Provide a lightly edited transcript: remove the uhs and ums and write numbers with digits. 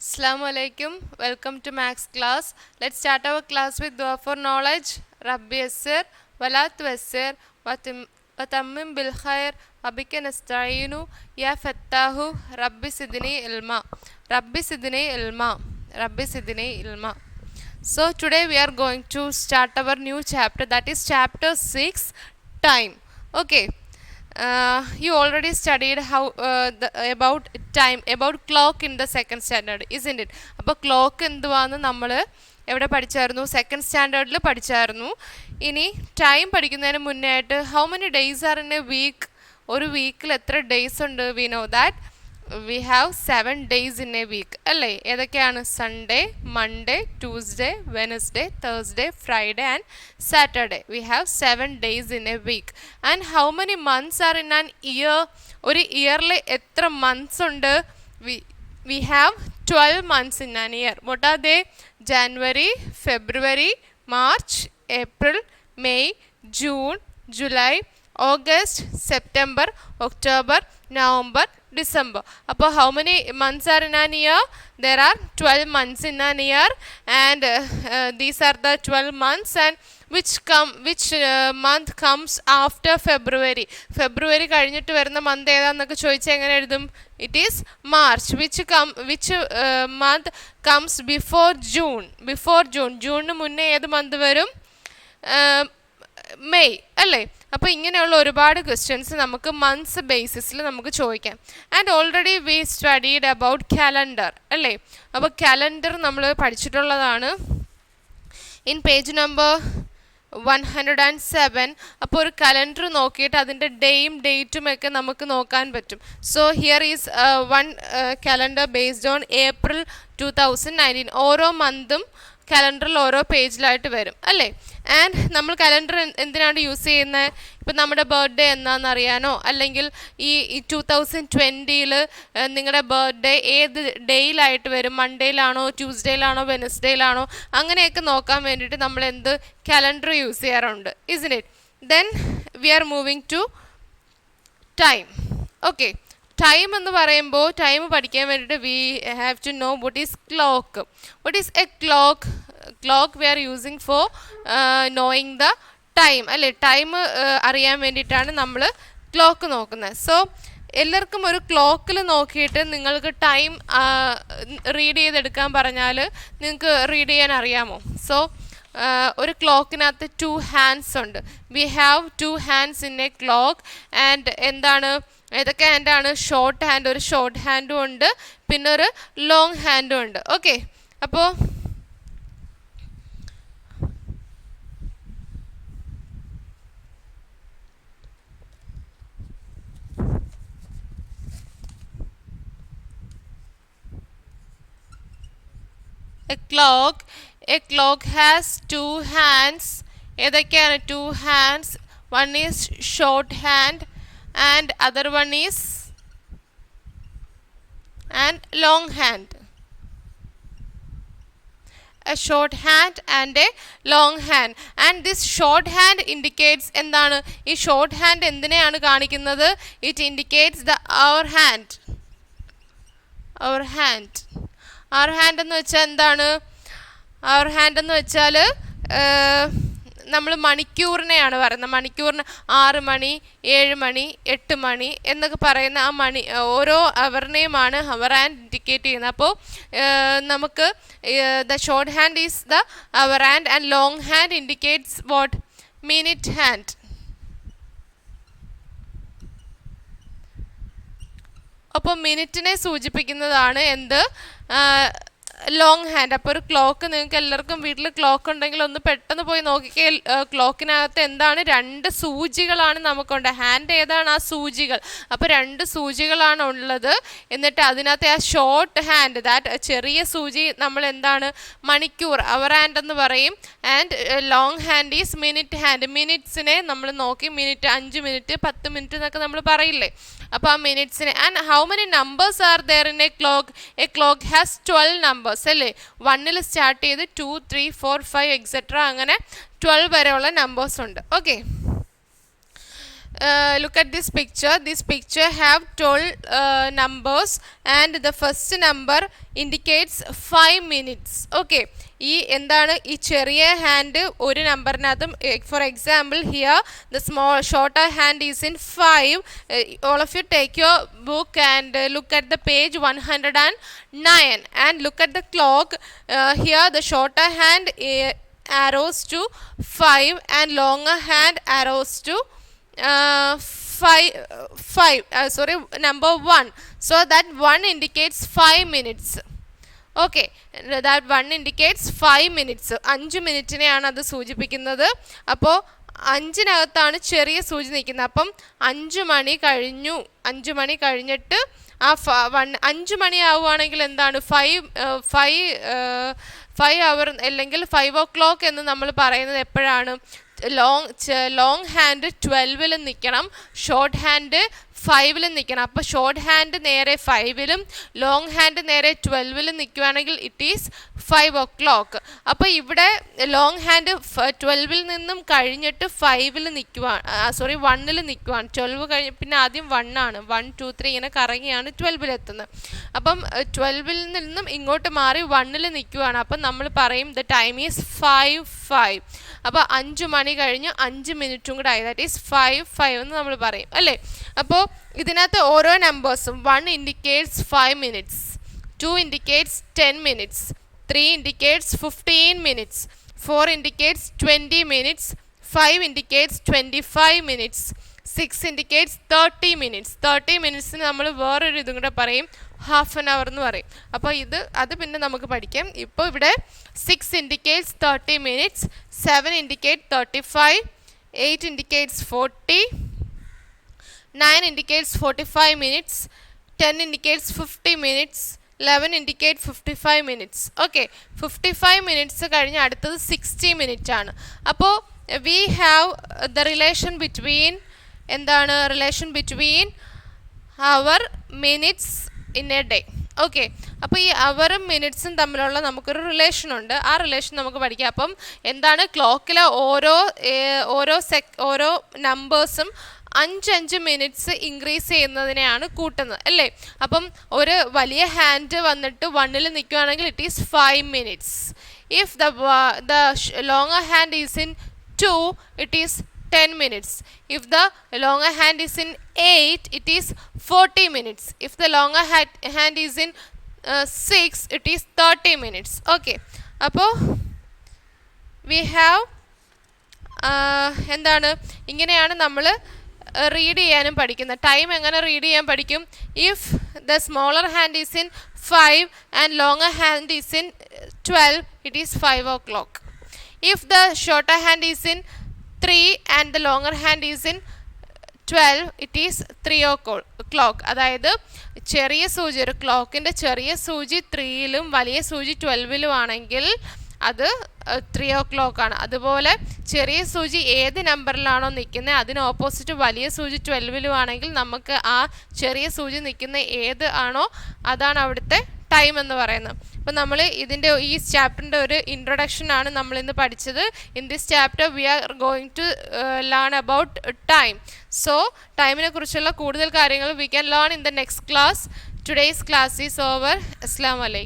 Assalamu alaikum. Welcome to Max class. Let's start our class with dua for knowledge. Rabbi yassir wala tuyassir watammim bil khair wabika nasta'inu ya fattahu rabbi sidni ilma. Rabbi sidni ilma. Rabbi sidni ilma. So today we are going to start our new chapter, that is chapter 6, time. Okay. You already studied how about time, about clock in the second standard, isn't it? അപ്പോൾ clock എന്തുവാന്ന് നമ്മൾ എവിടെ പഠിച്ചായിരുന്നു? Second സ്റ്റാൻഡേർഡിൽ പഠിച്ചായിരുന്നു. ഇനി time പഠിക്കുന്നതിന് മുന്നേ ആയിട്ട് how many days are in a week, ഒരു വീക്കിൽ എത്ര ഡേയ്സ് ഉണ്ട്? We know that we have 7 days in a week അല്ലേ? ഏതൊക്കെയാണ്? Sunday, Monday, Tuesday, Wednesday, Thursday, Friday and Saturday. We have 7 days in a week. And how many months are in an year? ഒരു ഇയറിൽ എത്ര months ഉണ്ട്? We have 12 months in an year. What are they? January, February, March, April, May, June, July, August, September, October, November, December. അപ്പോൾ how many months are in an year? There are 12 months in an year, and these are the 12 months. And which month comes after February? February കഴിഞ്ഞിട്ട് വരുന്ന month ഏതാന്നൊക്കെ ചോദിച്ചാൽ എങ്ങനെ എഴുതും? It is March. Which month comes before June? Before June. ജൂണിന് മുന്നേ ഏത് month വരും? May അല്ലേ? അപ്പോൾ ഇങ്ങനെയുള്ള ഒരുപാട് ക്വസ്റ്റ്യൻസ് നമുക്ക് മന്ത്സ് ബേസിസിൽ നമുക്ക് ചോദിക്കാം. And already we studied about calendar അല്ലേ? അപ്പോൾ കാലണ്ടർ നമ്മൾ പഠിച്ചിട്ടുള്ളതാണ് ഇൻ പേജ് നമ്പർ 107. അപ്പോൾ ഒരു കലണ്ടർ നോക്കിയിട്ട് അതിൻ്റെ ഡേയും ഡേറ്റും ഒക്കെ നമുക്ക് നോക്കാൻ പറ്റും. So here is one calendar based on April 2019. ഓരോ മന്തും കലണ്ടറിൽ ഓരോ പേജിലായിട്ട് വരും അല്ലേ? ആൻഡ് നമ്മൾ കലണ്ടർ എന്തിനാണ് യൂസ് ചെയ്യുന്നത്? ഇപ്പം നമ്മുടെ ബർത്ത്ഡേ എന്നാന്ന് അറിയാനോ, അല്ലെങ്കിൽ ഈ 2020 നിങ്ങളുടെ ബർത്ത്ഡേ ഏത് ഡേയിലായിട്ട് വരും, മൺഡേയിലാണോ, ട്യൂസ്ഡേയിലാണോ, വെനസ്ഡേയിലാണോ, അങ്ങനെയൊക്കെ നോക്കാൻ വേണ്ടിയിട്ട് നമ്മൾ എന്ത് കലണ്ടർ യൂസ് ചെയ്യാറുണ്ട്, isn't it? Then we are moving to time. Okay. Time എന്ന് പറയുമ്പോൾ ടൈം പഠിക്കാൻ വേണ്ടിയിട്ട് we have to know what is clock. What is a clock? Clock we are using for knowing the time അല്ലേ? Time അറിയാൻ വേണ്ടിയിട്ടാണ് നമ്മൾ clock നോക്കുന്നത്. So എല്ലാവർക്കും ഒരു ക്ലോക്കിൽ നോക്കിയിട്ട് നിങ്ങൾക്ക് ടൈം റീഡ് ചെയ്തെടുക്കാൻ പറഞ്ഞാൽ നിങ്ങൾക്ക് റീഡ് ചെയ്യാൻ അറിയാമോ? സോ ഒരു ക്ലോക്കിനകത്ത് 2 hands ഉണ്ട്. We have 2 hands in a clock. And എന്താണ്, ഏതൊക്കെ ഹാൻഡാണ്? ഷോർട്ട് ഹാൻഡ്, ഒരു ഷോർട്ട് ഹാൻഡും ഉണ്ട്, പിന്നെ ഒരു ലോങ് ഹാൻഡും ഉണ്ട്. ഓക്കെ. അപ്പോൾ a clock has 2 hands. ഏതൊക്കെയാണ് 2 hands? One is short hand and other one is long hand. A short hand and a long hand. And this short hand indicates എന്താണ്? ഈ short hand എന്തിനെയാണ് കാണിക്കുന്നത്? It indicates our hand. Our hand എന്ന് വെച്ചാൽ എന്താണ്? our hand എന്ന് വെച്ചാൽ നമ്മൾ മണിക്കൂറിനെയാണ് പറയുന്നത്. മണിക്കൂറിന് 6 മണി, 7 മണി, 8 മണി എന്നൊക്കെ പറയുന്ന ആ മണി ഓരോ അവറിനെയുമാണ് അവർ ഹാൻഡ് ഇൻഡിക്കേറ്റ് ചെയ്യുന്നത്. അപ്പോൾ നമുക്ക് the short hand is the hour hand and long hand indicates what? Minute hand. അപ്പോൾ മിനിറ്റിനെ സൂചിപ്പിക്കുന്നതാണ് എന്ത്? Long hand. അപ്പോൾ ഒരു ക്ലോക്ക്, നിങ്ങൾക്ക് എല്ലാവർക്കും വീട്ടിൽ ക്ലോക്ക് ഉണ്ടെങ്കിൽ ഒന്ന് പെട്ടെന്ന് പോയി നോക്കിക്കേ. ക്ലോക്കിനകത്ത് എന്താണ്? 2 സൂചികളാണ് നമുക്കുണ്ട്. ഹാൻഡ് ഏതാണ്? ആ സൂചികൾ. അപ്പോൾ 2 സൂചികളാണ് ഉള്ളത്. എന്നിട്ട് അതിനകത്ത് ആ ഷോർട്ട് ഹാൻഡ്, ദാറ്റ് ചെറിയ സൂചി നമ്മൾ എന്താണ്? മണിക്കൂർ, അവർ ഹാൻഡ് എന്ന് പറയും. And long hand is minute hand. മിനിറ്റ്സിനെ നമ്മൾ നോക്കി, മിനിറ്റ് 5 മിനിറ്റ് 10 മിനിറ്റ് എന്നൊക്കെ നമ്മൾ പറയില്ലേ? അപ്പോൾ ആ മിനിറ്റ്സിനെ. And how many numbers are there in a clock? A clock has 12 numbers അല്ലേ? 1 സ്റ്റാർട്ട് ചെയ്ത് 2, 3, 4, 5 എക്സെട്ര അങ്ങനെ 12 വരെയുള്ള നമ്പേഴ്സ് ഉണ്ട്. Okay. look at this picture. This picture have 12 numbers and the first number indicates 5 minutes. Okay, ഈ എന്താണ് ഈ ചെറിയ hand ഒരു നമ്പറിനകത്തും, for example here the shorter hand is in 5. all of you take your book and look at the page 109 and look at the clock. Here the shorter hand arrows to 5 and longer hand arrows to number 1. So that 1 indicates 5 minutes. Okay, that 1 indicates 5 minutes. 5 മിനിറ്റിനെയാണ് അത് സൂചിപ്പിക്കുന്നത്. അപ്പോൾ 5-നകത്താണ് ചെറിയ സൂചി നിൽക്കുന്നത്. അപ്പം 5 മണി കഴിഞ്ഞു. 5 മണി കഴിഞ്ഞിട്ട് ആ 5 മണി ആവുകയാണെങ്കിൽ എന്താണ് 5 hour അല്ലെങ്കിൽ 5 o'clock എന്ന് നമ്മൾ പറയുന്നത് എപ്പോഴാണ്? ലോങ് ഹാൻഡ് 12-ലും നിൽക്കണം, ഷോർട്ട് ഹാൻഡ് 5-ലും നിൽക്കണം. അപ്പോൾ ഷോർട്ട് ഹാൻഡ് നേരെ 5-ലും ലോങ് ഹാൻഡ് നേരെ 12-ലും നിൽക്കുകയാണെങ്കിൽ ഇറ്റ് ഈസ് 5 o'clock. അപ്പോൾ ഇവിടെ ലോങ് ഹാൻഡ് 12-ൽ നിന്നും കഴിഞ്ഞിട്ട് 5-ൽ നിൽക്കുവാണ്, 1-ൽ നിൽക്കുവാണ്. 12 കഴിഞ്ഞ് പിന്നെ ആദ്യം 1 ആണ്, 1 2 3 ഇങ്ങനെ കറങ്ങിയാണ് 12-ൽ എത്തുന്നത്. അപ്പം 12-ൽ നിന്നും ഇങ്ങോട്ട് മാറി 1-ൽ നിൽക്കുവാണ്. അപ്പം നമ്മൾ പറയും ദ ടൈം ഈസ് 5:05. അപ്പോൾ 5 മണി കഴിഞ്ഞ് 5 മിനിറ്റും കൂടെ ആയി, ദാറ്റ് ഈസ് 5:05 എന്ന് നമ്മൾ പറയും അല്ലേ. അപ്പോൾ ഇതിനകത്ത് ഓരോ നമ്പേഴ്സും 1 indicates 5 minutes, 2 indicates 10 minutes, 3 indicates 15 minutes, 4 indicates 20 minutes, 5 indicates 25 minutes, 6 indicates 30 minutes. 30 മിനിറ്റ്സിന് നമ്മൾ വേറൊരു ഇതും കൂടെ പറയും, ഹാഫ് ആൻ അവർ എന്ന് പറയും. അപ്പോൾ അത് പിന്നെ നമുക്ക് പഠിക്കാം. ഇപ്പോൾ ഇവിടെ 6 indicates 30 minutes, 7 indicates 35, 8 indicates 40, 9 indicates 45 minutes, 10 indicates 50 minutes, 11 indicates 55 minutes. Okay, 55 minutes കഴിഞ്ഞ് അടുത്തത് 60 മിനിറ്റ് ആണ്. അപ്പോൾ we have the relation between എന്താണ്? Relation between hour minutes in a day. Okay, അപ്പോൾ ഈ അവറും മിനിറ്റ്സും തമ്മിലുള്ള നമുക്കൊരു റിലേഷൻ ഉണ്ട്. ആ റിലേഷൻ നമുക്ക് പഠിക്കാം. അപ്പം എന്താണ്? ക്ലോക്കിലെ ഓരോ നമ്പേഴ്സും 5 മിനിറ്റ്സ് ഇൻക്രീസ് ചെയ്യുന്നതിനെയാണ് കൂട്ടുന്നത് അല്ലേ. അപ്പം ഒരു വലിയ ഹാൻഡ് വന്നിട്ട് 1-ൽ നിൽക്കുകയാണെങ്കിൽ it is 5 minutes. If the longer hand is in 2 it is 10 minutes. If the longer hand is in 8 it is 40 minutes. If the longer hand is in 6 it is 30 minutes. Okay, അപ്പോൾ we have എന്താണ്? ഇങ്ങനെയാണ് നമ്മൾ read ചെയ്യാനും പഠിക്കുന്നത്. Time എങ്ങനെ read ചെയ്യാൻ പഠിക്കും? If the smaller hand is in 5 and longer hand is in 12 it is 5 o'clock. If the shorter hand is in 3 and the longer hand is in 12 it is 3 o'clock. അതായത് ചെറിയ സൂചി, ഒരു ക്ലോക്കിൻ്റെ ചെറിയ സൂചി 3-ലും വലിയ സൂചി 12-ലും ആണെങ്കിൽ അത് 3 o'clock ആണ്. അതുപോലെ ചെറിയ സൂചി ഏത് നമ്പറിലാണോ നിൽക്കുന്നത് അതിന് ഓപ്പോസിറ്റ് വലിയ സൂചി 12-ലും ആണെങ്കിൽ നമുക്ക് ആ ചെറിയ സൂചി നിൽക്കുന്ന ഏത് ആണോ അതാണ് അവിടുത്തെ ടൈം എന്ന് പറയുന്നത്. അപ്പോൾ നമ്മൾ ഇതിൻ്റെ ഈ ചാപ്റ്ററിൻ്റെ ഒരു ഇൻട്രൊഡക്ഷൻ ആണ് നമ്മൾ ഇന്ന് പഠിച്ചത്. In this chapter we are going to learn about time. So ടൈമിനെ കുറിച്ചുള്ള കൂടുതൽ കാര്യങ്ങൾ we can learn in the next class. Today's class is over. അസ്സലാമു അലൈക്കും.